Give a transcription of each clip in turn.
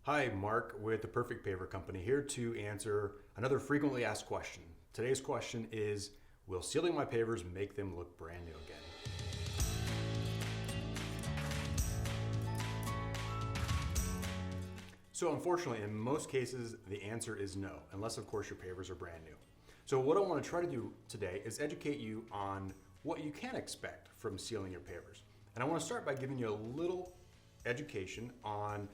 Hi, Mark with the Perfect Paver Company here to answer another frequently asked question. Today's question is, will sealing my pavers make them look brand new again? So unfortunately, in most cases, the answer is no, unless of course your pavers are brand new. So what I want to try to do today is educate you on what you can expect from sealing your pavers. And I want to start by giving you a little education on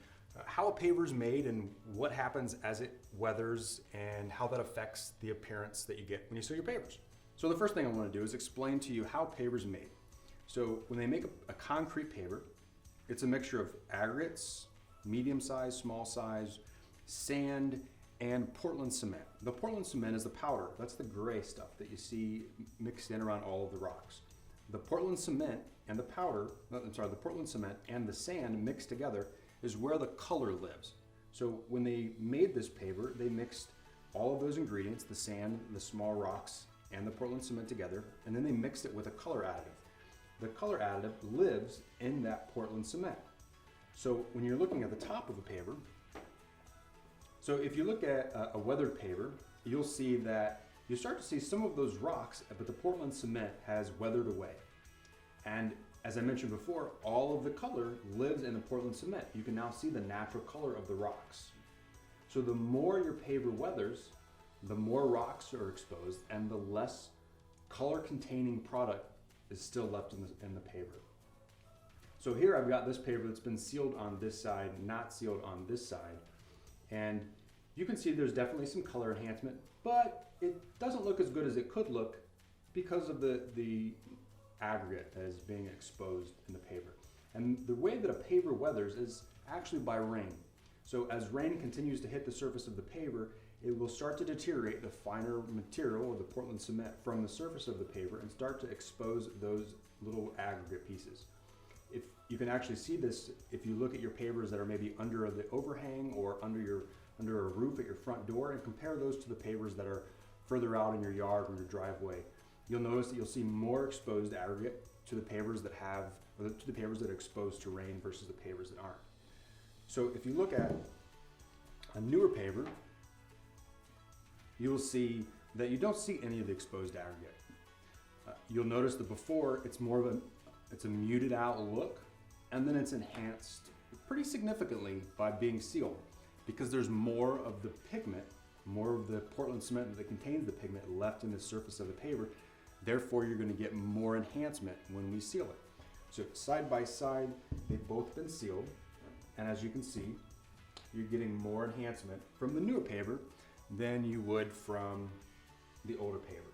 how a paver is made and what happens as it weathers and how that affects the appearance that you get when you seal your pavers. So the first thing I want to do is explain to you how pavers are made. So when they make a concrete paver, it's a mixture of aggregates, medium size, small size, sand, and Portland cement. The Portland cement is the powder. That's the gray stuff that you see mixed in around all of the rocks. The Portland cement and the the Portland cement and the sand mixed together is where the color lives. So when they made this paver, they mixed all of those ingredients, the sand, the small rocks, and the Portland cement together, and then they mixed it with a color additive. The color additive lives in that Portland cement. So when you're looking at the top of a paver, so if you look at a weathered paver, you'll see that you start to see some of those rocks, but the Portland cement has weathered away. And as I mentioned before, all of the color lives in the Portland cement. You can now see the natural color of the rocks. So the more your paver weathers, the more rocks are exposed and the less color containing product is still left in the paver. So here I've got this paver that's been sealed on this side, not sealed on this side. And you can see there's definitely some color enhancement, but it doesn't look as good as it could look because of the aggregate that is being exposed in the paver. And the way that a paver weathers is actually by rain. So as rain continues to hit the surface of the paver, it will start to deteriorate the finer material of the Portland cement from the surface of the paver and start to expose those little aggregate pieces. If you can actually see this if you look at your pavers that are maybe under the overhang or under a roof at your front door and compare those to the pavers that are further out in your yard or your driveway. You'll notice that you'll see more exposed aggregate to the pavers that are exposed to rain versus the pavers that aren't. So if you look at a newer paver, you'll see that you don't see any of the exposed aggregate. You'll notice that before it's a muted out look, and then it's enhanced pretty significantly by being sealed because there's more of the pigment, more of the Portland cement that contains the pigment left in the surface of the paver. Therefore, you're going to get more enhancement when we seal it. So side by side, they've both been sealed. And as you can see, you're getting more enhancement from the newer paver than you would from the older paver,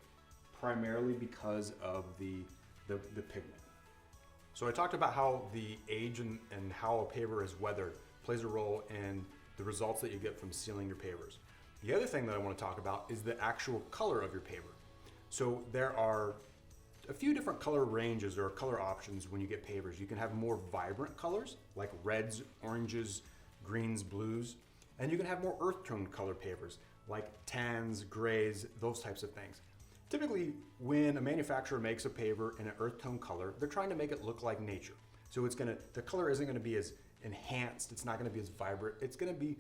primarily because of the pigment. So I talked about how the age and how a paver is weathered plays a role in the results that you get from sealing your pavers. The other thing that I want to talk about is the actual color of your paver. So there are a few different color ranges or color options when you get pavers. You can have more vibrant colors like reds, oranges, greens, blues, and you can have more earth tone color pavers like tans, grays, those types of things. Typically, when a manufacturer makes a paver in an earth tone color, they're trying to make it look like nature. So the color isn't going to be as enhanced, it's not going to be as vibrant, it's going to be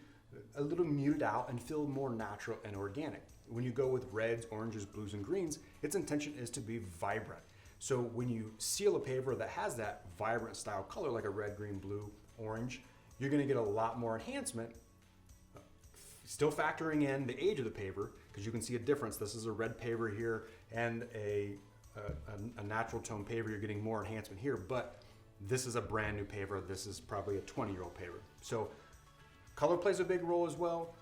a little muted out and feel more natural and organic. When you go with reds, oranges, blues, and greens, its intention is to be vibrant. So when you seal a paver that has that vibrant style color like a red, green, blue, orange, you're going to get a lot more enhancement, still factoring in the age of the paver, because you can see a difference. This is a red paver here and a natural tone paver. You're getting more enhancement here, but this is a brand new paver. This is probably a 20-year-old paver. So color plays a big role as well.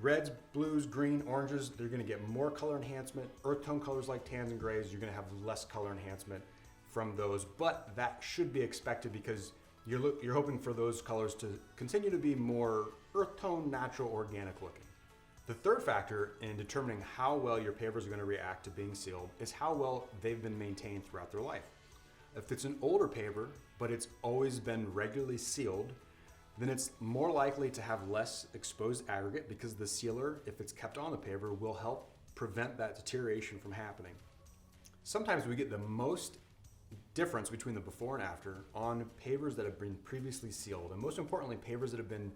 Reds, blues, green, oranges, they're going to get more color enhancement. Earth tone colors like tans and grays, you're going to have less color enhancement from those, but that should be expected because you're hoping for those colors to continue to be more earth tone, natural, organic looking. The third factor in determining how well your pavers are going to react to being sealed is how well they've been maintained throughout their life. If it's an older paver, but it's always been regularly sealed, then it's more likely to have less exposed aggregate because the sealer, if it's kept on the paver, will help prevent that deterioration from happening. Sometimes we get the most difference between the before and after on pavers that have been previously sealed, and most importantly, pavers that have been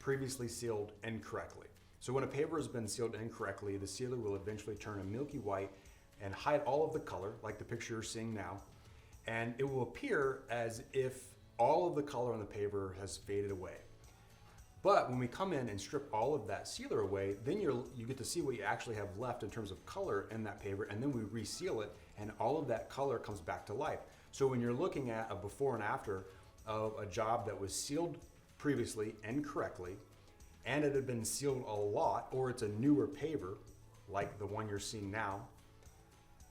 previously sealed incorrectly. So when a paver has been sealed incorrectly, the sealer will eventually turn a milky white and hide all of the color, like the picture you're seeing now, and it will appear as if all of the color on the paver has faded away. But when we come in and strip all of that sealer away, then you get to see what you actually have left in terms of color in that paver, and then we reseal it, and all of that color comes back to life. So when you're looking at a before and after of a job that was sealed previously incorrectly, and it had been sealed a lot, or it's a newer paver, like the one you're seeing now,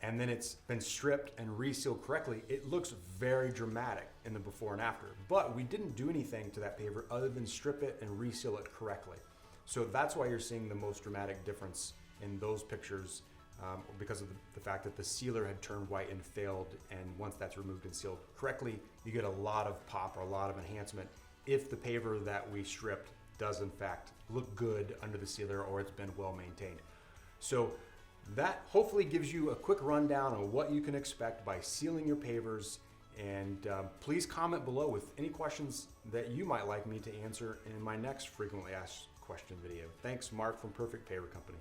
and then it's been stripped and resealed correctly, it looks very dramatic in the before and after. But we didn't do anything to that paver other than strip it and reseal it correctly. So that's why you're seeing the most dramatic difference in those pictures, because of the fact that the sealer had turned white and failed, and once that's removed and sealed correctly, you get a lot of pop or a lot of enhancement if the paver that we stripped does in fact look good under the sealer or it's been well maintained. So that hopefully gives you a quick rundown on what you can expect by sealing your pavers, and please comment below with any questions that you might like me to answer in my next frequently asked question video. Thanks, Mark from Perfect Paver Company.